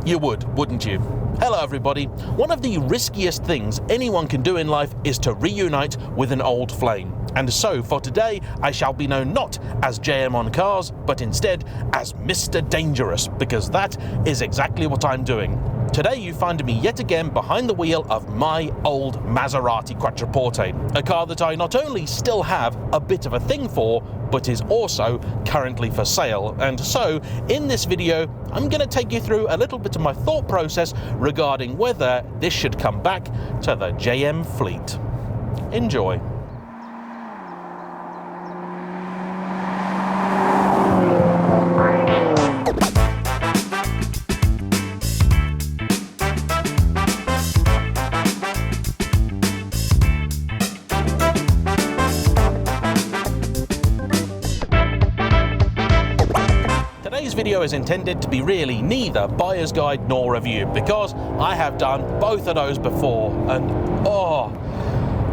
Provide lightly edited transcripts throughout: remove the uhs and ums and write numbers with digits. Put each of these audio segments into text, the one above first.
You would, wouldn't you? Hello everybody. One of the riskiest things anyone can do in life is to reunite with an old flame. And so for today, I shall be known not as JM on Cars, but instead as Mr. Dangerous, because that is exactly what I'm doing. Today you find me yet again behind the wheel of my old Maserati Quattroporte, a car that I not only still have a bit of a thing for, but is also currently for sale. And so, in this video, I'm going to take you through a little bit of my thought process regarding whether this should come back to the JM fleet. Enjoy. Today's video is intended to be really neither buyer's guide nor review, because I have done both of those before, and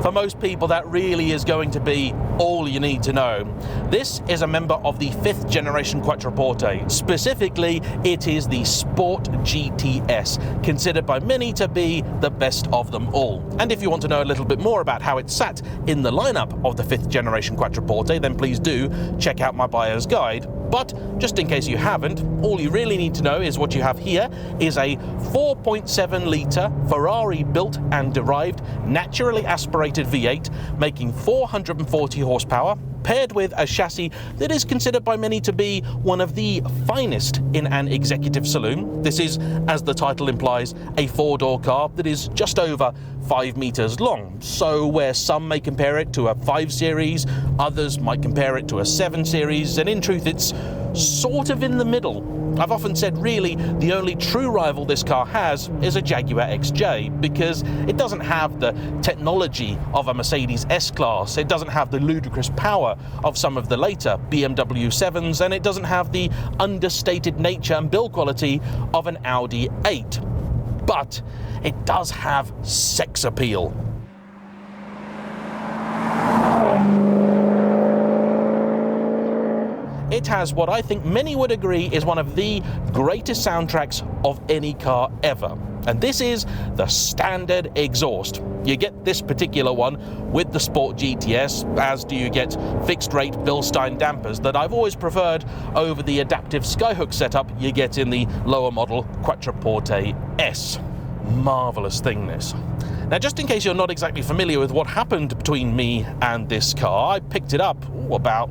for most people that really is going to be all you need to know. This is a member of the 5th generation Quattroporte. Specifically, it is the Sport GTS, considered by many to be the best of them all. And if you want to know a little bit more about how it sat in the lineup of the 5th generation Quattroporte, then please do check out my buyer's guide. But just in case you haven't, all you really need to know is what you have here is a 4.7 litre Ferrari built and derived naturally aspirated V8 making 440 horsepower, paired with a chassis that is considered by many to be one of the finest in an executive saloon. This is, as the title implies, a four-door car that is just over 5 meters long. So where some may compare it to a 5 Series, others might compare it to a 7 Series, and in truth it's sort of in the middle. I've often said really the only true rival this car has is a Jaguar XJ, because it doesn't have the technology of a Mercedes S-Class, it doesn't have the ludicrous power of some of the later BMW 7s, and it doesn't have the understated nature and build quality of an Audi 8. But it does have sex appeal. It has what I think many would agree is one of the greatest soundtracks of any car ever. And this is the standard exhaust. You get this particular one with the Sport GTS, as do you get fixed-rate Bilstein dampers that I've always preferred over the adaptive skyhook setup you get in the lower model Quattroporte S. Marvellous thing, this. Now, just in case you're not exactly familiar with what happened between me and this car, I picked it up about,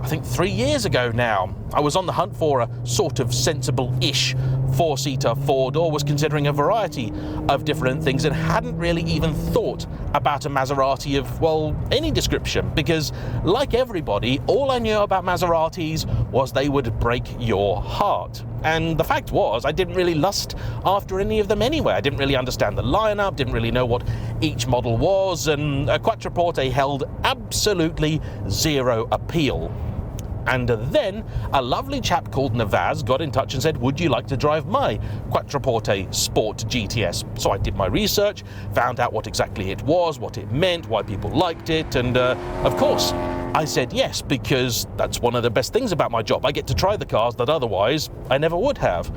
I think, 3 years ago now. I was on the hunt for a sort of sensible-ish four-seater four-door, was considering a variety of different things and hadn't really even thought about a Maserati of, well, any description, because like everybody, all I knew about Maseratis was they would break your heart. And the fact was, I didn't really lust after any of them anyway. I didn't really understand the lineup, didn't really know what each model was, and a Quattroporte held absolutely zero appeal. And then a lovely chap called Navaz got in touch and said, would you like to drive my Quattroporte Sport GTS? So I did my research, found out what exactly it was, what it meant, why people liked it, and of course I said yes, because that's one of the best things about my job. I get to try the cars that otherwise I never would have.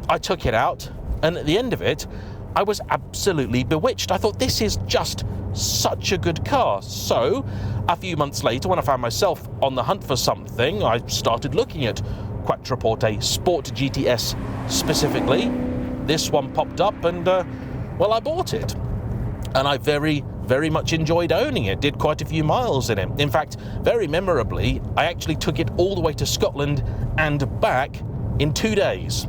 I took it out, and at the end of it I was absolutely bewitched. I thought, this is just such a good car. So a few months later, when I found myself on the hunt for something, I started looking at Quattroporte Sport GTS specifically. This one popped up, and well, I bought it, and I very much enjoyed owning it. Did quite a few miles in it. In fact, very memorably, I actually took it all the way to Scotland and back in 2 days.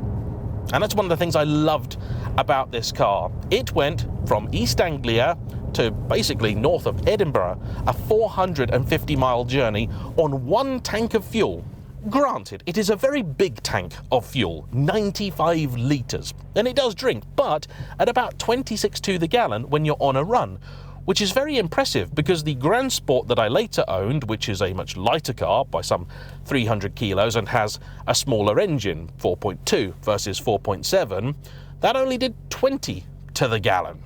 And that's one of the things I loved about this car. It went from East Anglia to basically north of Edinburgh, a 450-mile journey on one tank of fuel. Granted, it is a very big tank of fuel, 95 litres, and it does drink, but at about 26 to the gallon when you're on a run, which is very impressive because the Grand Sport that I later owned, which is a much lighter car by some 300 kilos and has a smaller engine, 4.2 versus 4.7, that only did 20 to the gallon.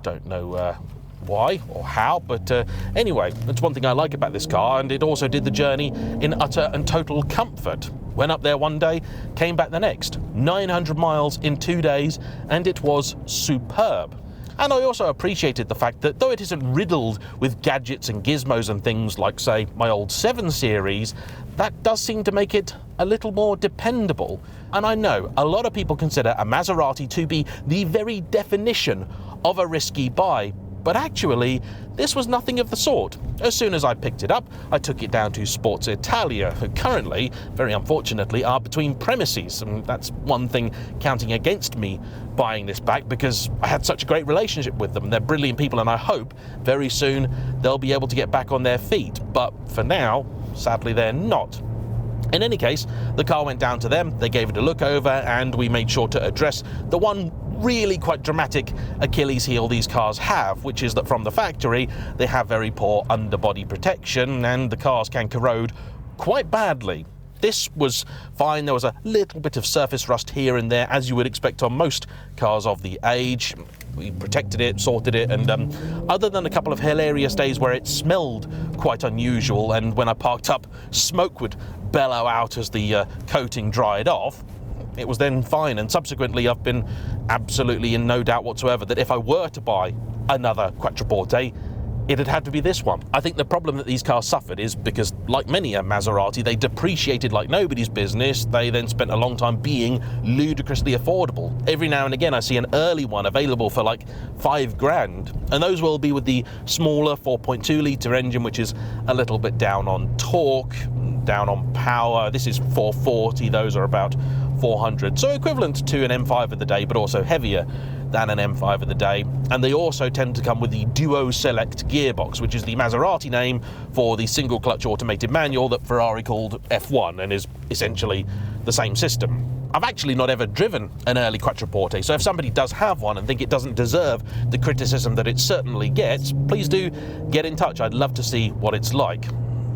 Don't know why or how, but anyway, that's one thing I like about this car, and it also did the journey in utter and total comfort. Went up there one day, came back the next. 900 miles in 2 days, and it was superb. And I also appreciated the fact that though it isn't riddled with gadgets and gizmos and things like, say, my old 7 Series, that does seem to make it a little more dependable. And I know a lot of people consider a Maserati to be the very definition of a risky buy, but actually this was nothing of the sort. As soon as I picked it up, I took it down to Sports Italia, who currently, very unfortunately, are between premises, and that's one thing counting against me buying this back, because I had such a great relationship with them. They're brilliant people, and I hope very soon they'll be able to get back on their feet, but for now, sadly, they're not. In any case, the car went down to them, they gave it a look over, and we made sure to address the one really quite dramatic Achilles heel these cars have, which is that from the factory they have very poor underbody protection and the cars can corrode quite badly. This was fine. There was a little bit of surface rust here and there, as you would expect on most cars of the age. We protected it, sorted it, and other than a couple of hilarious days where it smelled quite unusual, and when I parked up, smoke would bellow out as the coating dried off, it was then fine. And subsequently I've been absolutely in no doubt whatsoever that if I were to buy another Quattroporte, it'd have to be this one. I think the problem that these cars suffered is because, like many a Maserati, they depreciated like nobody's business. They then spent a long time being ludicrously affordable. Every now and again I see an early one available for like $5,000, and those will be with the smaller 4.2 litre engine, which is a little bit down on torque, down on power. This is 440, those are about 400, so equivalent to an M5 of the day, but also heavier than an M5 of the day. And they also tend to come with the Duo Select gearbox, which is the Maserati name for the single clutch automated manual that Ferrari called F1 and is essentially the same system. I've actually not ever driven an early Quattroporte, so if somebody does have one and think it doesn't deserve the criticism that it certainly gets, please do get in touch. I'd love to see what it's like.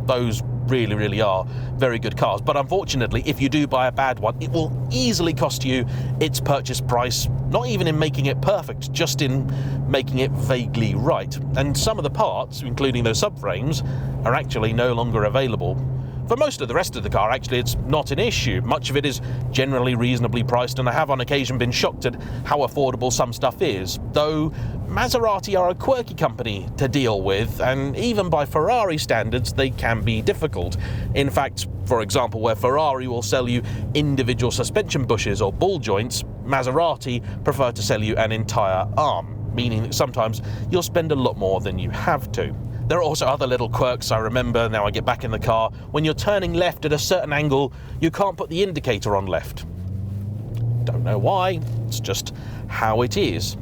Those really are very good cars, but unfortunately if you do buy a bad one, it will easily cost you its purchase price, not even in making it perfect, just in making it vaguely right. And some of the parts, including those subframes, are actually no longer available. For most of the rest of the car, actually, it's not an issue. Much of it is generally reasonably priced, and I have on occasion been shocked at how affordable some stuff is, though Maserati are a quirky company to deal with, and even by Ferrari standards, they can be difficult. In fact, for example, where Ferrari will sell you individual suspension bushes or ball joints, Maserati prefer to sell you an entire arm, meaning that sometimes you'll spend a lot more than you have to. There are also other little quirks I remember now I get back in the car. When you're turning left at a certain angle, you can't put the indicator on left. Don't know why, it's just how it is.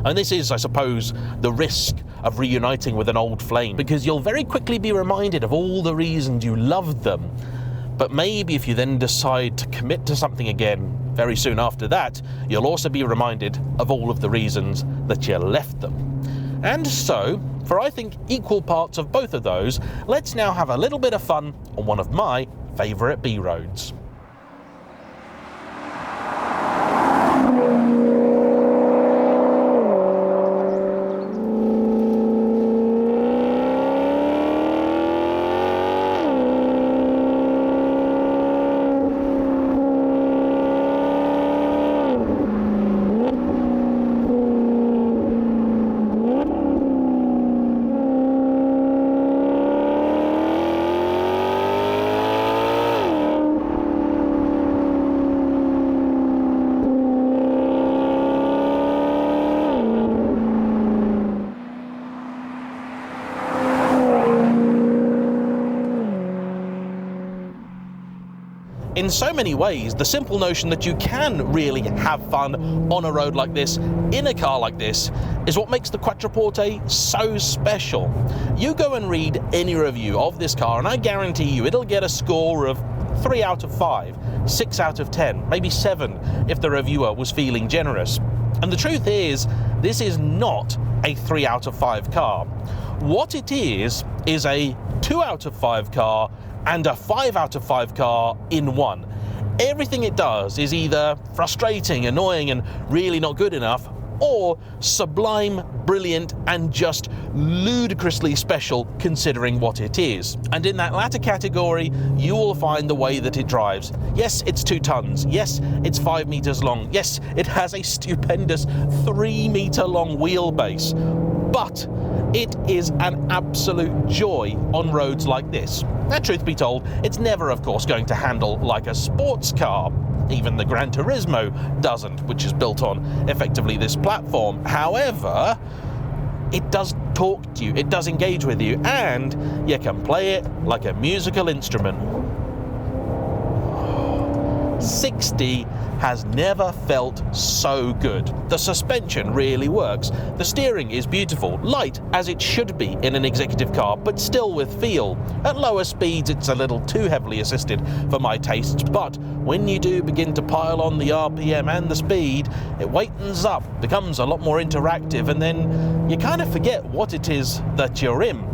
And this is, I suppose, the risk of reuniting with an old flame, because you'll very quickly be reminded of all the reasons you loved them. But maybe if you then decide to commit to something again very soon after that, you'll also be reminded of all of the reasons that you left them. And so, for I think equal parts of both of those, let's now have a little bit of fun on one of my favourite B-roads. In so many ways, the simple notion that you can really have fun on a road like this, in a car like this, is what makes the Quattroporte so special. You go and read any review of this car and I guarantee you it'll get a score of 3 out of 5, 6 out of 10, maybe 7 if the reviewer was feeling generous. And the truth is, this is not a 3 out of 5 car. What it is a 2 out of 5 car and a 5 out of 5 car in one. Everything it does is either frustrating, annoying, and really not good enough, or sublime, brilliant, and just ludicrously special considering what it is. And in that latter category, you will find the way that it drives. Yes, it's 2 tons. Yes, it's 5 meters long. Yes, it has a stupendous 3-meter long wheelbase. But it is an absolute joy on roads like this. Now, truth be told, it's never, of course, going to handle like a sports car. Even the Gran Turismo doesn't, which is built on effectively this platform. However, it does talk to you, it does engage with you, and you can play it like a musical instrument. 60 has never felt so good. The suspension really works. The steering is beautiful, light as it should be in an executive car, but still with feel. At lower speeds it's a little too heavily assisted for my tastes, but when you do begin to pile on the RPM and the speed, it wakens up, becomes a lot more interactive, and then you kind of forget what it is that you're in.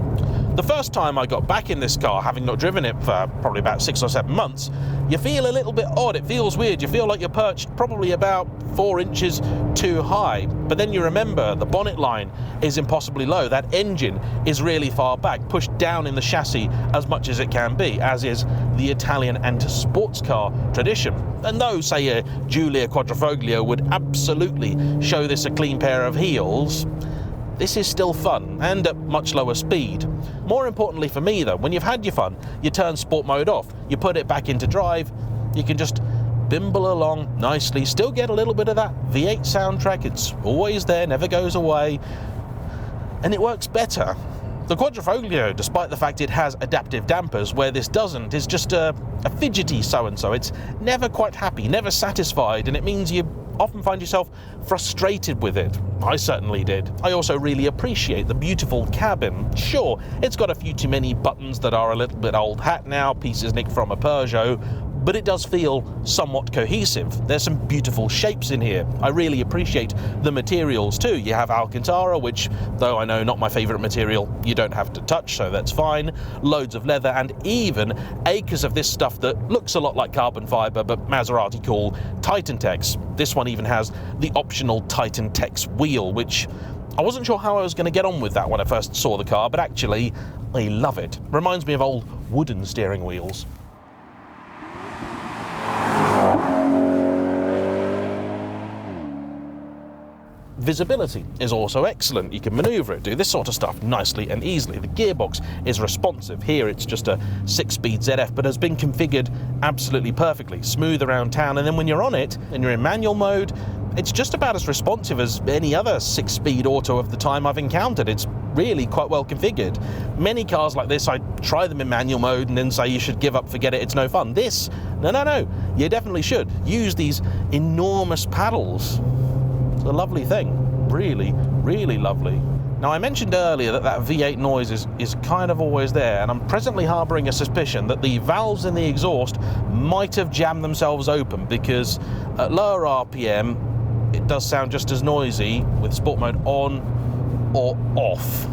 The first time I got back in this car, having not driven it for probably about 6 or 7 months, you feel a little bit odd, it feels weird, you feel like you're perched probably about 4 inches too high. But then you remember the bonnet line is impossibly low, that engine is really far back, pushed down in the chassis as much as it can be, as is the Italian and sports car tradition. And though, say, a Giulia Quattrofoglio would absolutely show this a clean pair of heels, this is still fun, and at much lower speed. More importantly for me though, when you've had your fun, you turn sport mode off, you put it back into drive, you can just bimble along nicely, still get a little bit of that V8 soundtrack, it's always there, never goes away, and it works better. The Quattrofoglio, despite the fact it has adaptive dampers, where this doesn't, is just a fidgety so-and-so. It's never quite happy, never satisfied, and it means you often find yourself frustrated with it. I certainly did. I also really appreciate the beautiful cabin. Sure, it's got a few too many buttons that are a little bit old hat now, pieces nicked from a Peugeot, but it does feel somewhat cohesive. There's some beautiful shapes in here. I really appreciate the materials too. You have Alcantara, which, though I know not my favourite material, you don't have to touch, so that's fine. Loads of leather, and even acres of this stuff that looks a lot like carbon fibre, but Maserati call Titantex. This one even has the optional Titantex wheel, which I wasn't sure how I was going to get on with that when I first saw the car, but actually I love it. Reminds me of old wooden steering wheels. Visibility is also excellent. You can manoeuvre it, do this sort of stuff nicely and easily. The gearbox is responsive. Here it's just a 6-speed ZF, but has been configured absolutely perfectly. Smooth around town, and then when you're on it and you're in manual mode, it's just about as responsive as any other 6-speed auto of the time I've encountered. It's really quite well configured. Many cars like this, I try them in manual mode and then say you should give up, forget it, it's no fun. This, no, you definitely should. Use these enormous paddles. It's a lovely thing, really, really lovely. Now, I mentioned earlier that V8 noise is kind of always there, and I'm presently harbouring a suspicion that the valves in the exhaust might have jammed themselves open, because at lower RPM it does sound just as noisy with sport mode on or off.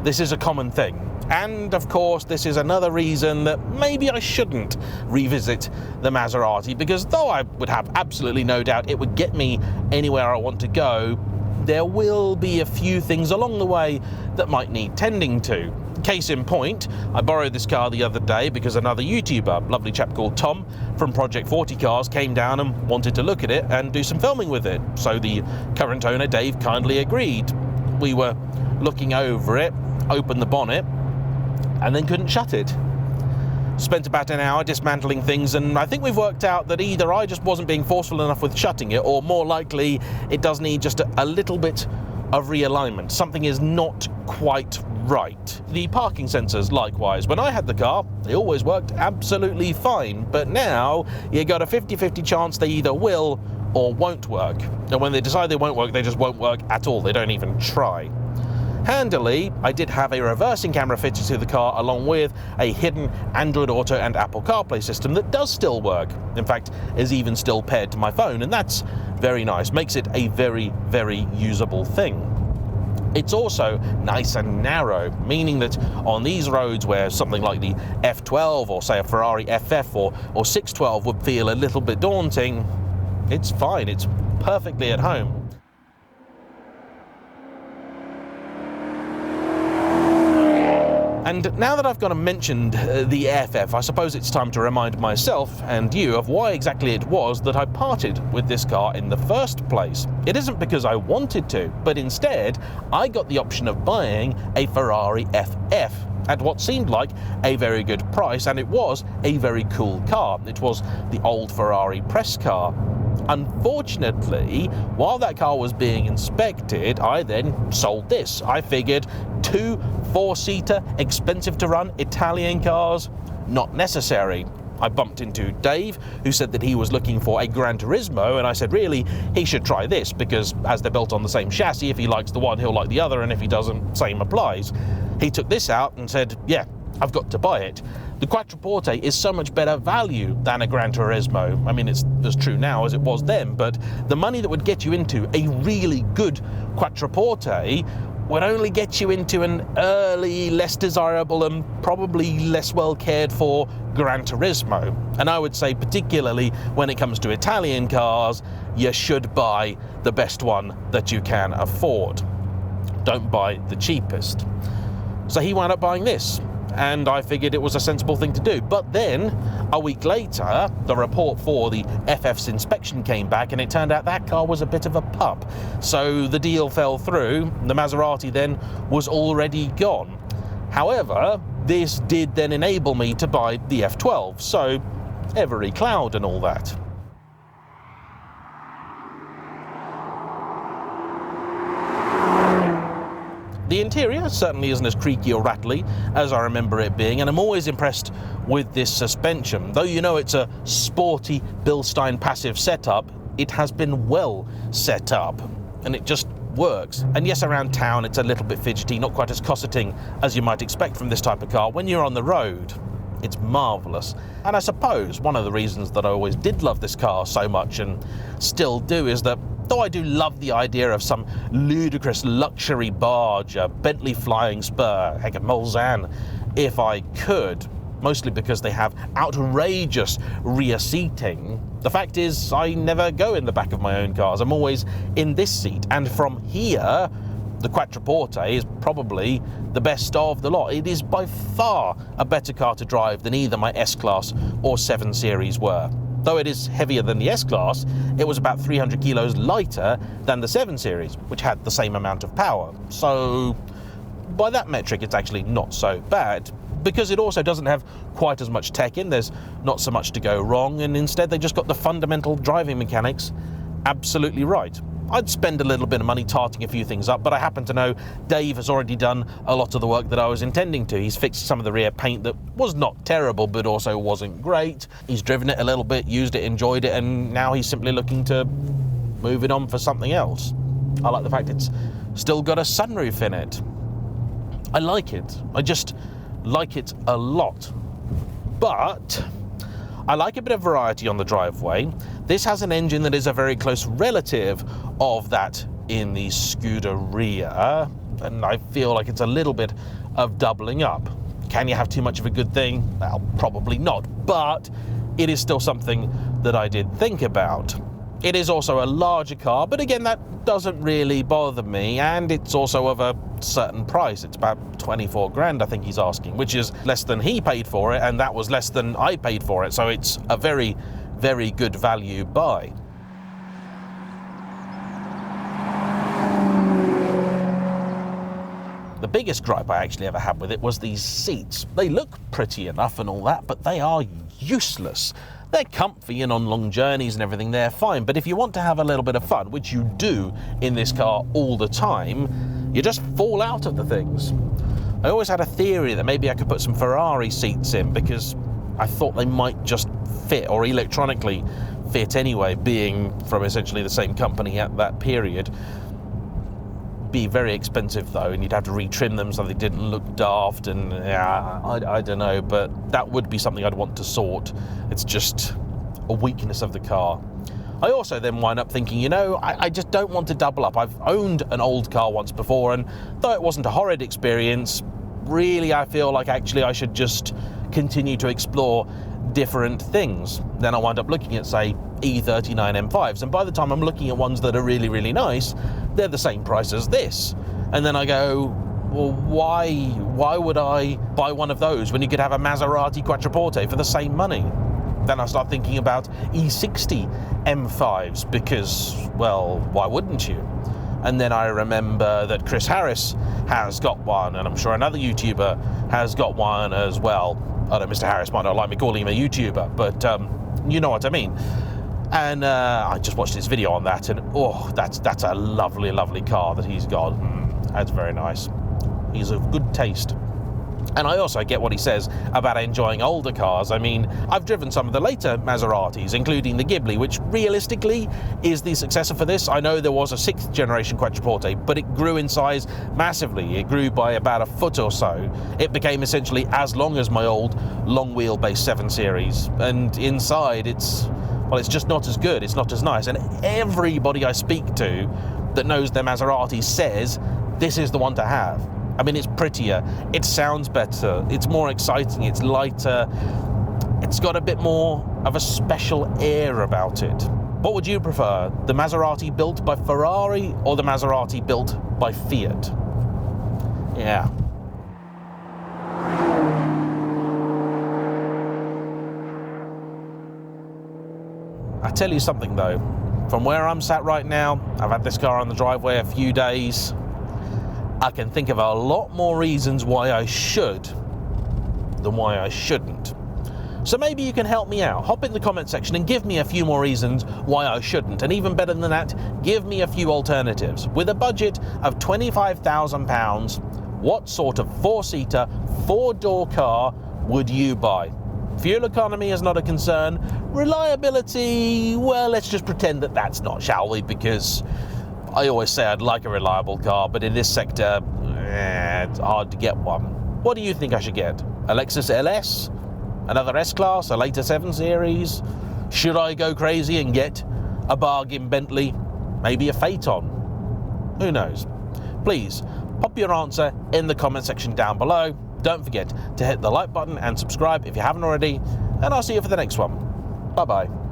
This is a common thing. And of course, this is another reason that maybe I shouldn't revisit the Maserati, because though I would have absolutely no doubt it would get me anywhere I want to go, there will be a few things along the way that might need tending to. Case in point, I borrowed this car the other day because another YouTuber, a lovely chap called Tom from Project 40 Cars, came down and wanted to look at it and do some filming with it. So the current owner, Dave, kindly agreed. We were looking over it, opened the bonnet, and then couldn't shut it. Spent about an hour dismantling things, and I think we've worked out that either I just wasn't being forceful enough with shutting it, or more likely it does need just a little bit of realignment. Something is not quite right. The parking sensors, likewise. When I had the car, they always worked absolutely fine, but now you got a 50-50 chance they either will or won't work. And when they decide they won't work, they just won't work at all. They don't even try. Handily, I did have a reversing camera fitted to the car, along with a hidden Android Auto and Apple CarPlay system that does still work. In fact, is even still paired to my phone, and that's very nice. Makes it a very, very usable thing. It's also nice and narrow, meaning that on these roads where something like the F12 or say a Ferrari FF or 612 would feel a little bit daunting, it's fine, it's perfectly at home. And now that I've kind of mentioned the FF, I suppose it's time to remind myself and you of why exactly it was that I parted with this car in the first place. It isn't because I wanted to, but instead I got the option of buying a Ferrari FF at what seemed like a very good price, and it was a very cool car. It was the old Ferrari press car. Unfortunately, while that car was being inspected, I then sold this. I figured 2 4-seater, expensive to run Italian cars, not necessary. I bumped into Dave, who said that he was looking for a Gran Turismo, and I said really he should try this, because as they're built on the same chassis, if he likes the one he'll like the other, and if he doesn't, same applies. He took this out and said, yeah, I've got to buy it. The Quattroporte is so much better value than a Gran Turismo. I mean, it's as true now as it was then, but the money that would get you into a really good Quattroporte would only get you into an early, less desirable and probably less well cared for Gran Turismo. And I would say particularly when it comes to Italian cars, you should buy the best one that you can afford. Don't buy the cheapest. So he wound up buying this, and I figured it was a sensible thing to do. But then, a week later, the report for the FF's inspection came back, and it turned out that car was a bit of a pup. So the deal fell through. The Maserati then was already gone. However, this did then enable me to buy the F12, so every cloud and all that. The interior certainly isn't as creaky or rattly as I remember it being, and I'm always impressed with this suspension. Though you know it's a sporty Bilstein passive setup, it has been well set up, and it just works. And yes, around town it's a little bit fidgety, not quite as cosseting as you might expect from this type of car. When you're on the road, it's marvellous. And I suppose one of the reasons that I always did love this car so much, and still do, is that though I do love the idea of some ludicrous luxury barge, a Bentley Flying Spur, heck, a Mulsanne, if I could, mostly because they have outrageous rear seating, the fact is I never go in the back of my own cars. I'm always in this seat, and from here, the Quattroporte is probably the best of the lot. It is by far a better car to drive than either my S-Class or 7 Series were. Though it is heavier than the S-Class, it was about 300 kilos lighter than the 7 Series, which had the same amount of power. So, by that metric, it's actually not so bad, because it also doesn't have quite as much tech in. There's not so much to go wrong, and instead they just got the fundamental driving mechanics absolutely right. I'd spend a little bit of money tarting a few things up, but I happen to know Dave has already done a lot of the work that I was intending to. He's fixed some of the rear paint that was not terrible, but also wasn't great. He's driven it a little bit, used it, enjoyed it, and now he's simply looking to move it on for something else. I like the fact it's still got a sunroof in it. I like it. I just like it a lot. But I like a bit of variety on the driveway. This has an engine that is a very close relative of that in the Scuderia, and I feel like it's a little bit of doubling up. Can you have too much of a good thing? Well, probably not, but it is still something that I did think about. It is also a larger car, but again, that doesn't really bother me, and it's also of a certain price. It's about 24 grand, I think he's asking, which is less than he paid for it, and that was less than I paid for it, so it's a very, very good value buy. The biggest gripe I actually ever had with it was these seats. They look pretty enough and all that, but they are useless. They're comfy and on long journeys and everything, they're fine, but if you want to have a little bit of fun, which you do in this car all the time, you just fall out of the things. I always had a theory that maybe I could put some Ferrari seats in, because I thought they might just fit, or electronically fit anyway, being from essentially the same company at that period. Be very expensive though, and you'd have to retrim them so they didn't look daft, and yeah, I don't know, but that would be something I'd want to sort. It's just a weakness of the car. I also then wind up thinking, you know, I just don't want to double up. I've owned an old car once before, and though it wasn't a horrid experience, really I feel like actually I should just continue to explore different things. Then I wind up looking at, say, E39 M5s, and by the time I'm looking at ones that are really, really nice, they're the same price as this. And then I go, well, why would I buy one of those when you could have a Maserati Quattroporte for the same money? Then I start thinking about E60 M5s because, well, why wouldn't you? And then I remember that Chris Harris has got one, and I'm sure another YouTuber has got one as well. Although Mr. Harris might not like me calling him a YouTuber, but you know what I mean. And I just watched his video on that, and oh, that's a lovely, lovely car that he's got. That's very nice. He's of good taste. And I also get what he says about enjoying older cars. I mean, I've driven some of the later Maseratis, including the Ghibli, which realistically is the successor for this. I know there was a 6th generation Quattroporte, but it grew in size massively. It grew by about a foot or so. It became essentially as long as my old long wheelbase 7 Series. And inside, it's just not as good. It's not as nice. And everybody I speak to that knows their Maserati says this is the one to have. I mean, it's prettier, it sounds better, it's more exciting, it's lighter, it's got a bit more of a special air about it. What would you prefer, the Maserati built by Ferrari or the Maserati built by Fiat? Yeah. I tell you something though, from where I'm sat right now, I've had this car on the driveway a few days, I can think of a lot more reasons why I should than why I shouldn't. So maybe you can help me out. Hop in the comment section and give me a few more reasons why I shouldn't. And even better than that, give me a few alternatives. With a budget of £25,000, what sort of 4-seater, 4-door car would you buy? Fuel economy is not a concern. Reliability, well, let's just pretend that that's not, shall we? Because I always say I'd like a reliable car, but in this sector, it's hard to get one. What do you think I should get? A Lexus LS? Another S-Class? A later 7 Series? Should I go crazy and get a bargain Bentley? Maybe a Phaeton? Who knows? Please, pop your answer in the comment section down below. Don't forget to hit the like button and subscribe if you haven't already, and I'll see you for the next one. Bye-bye.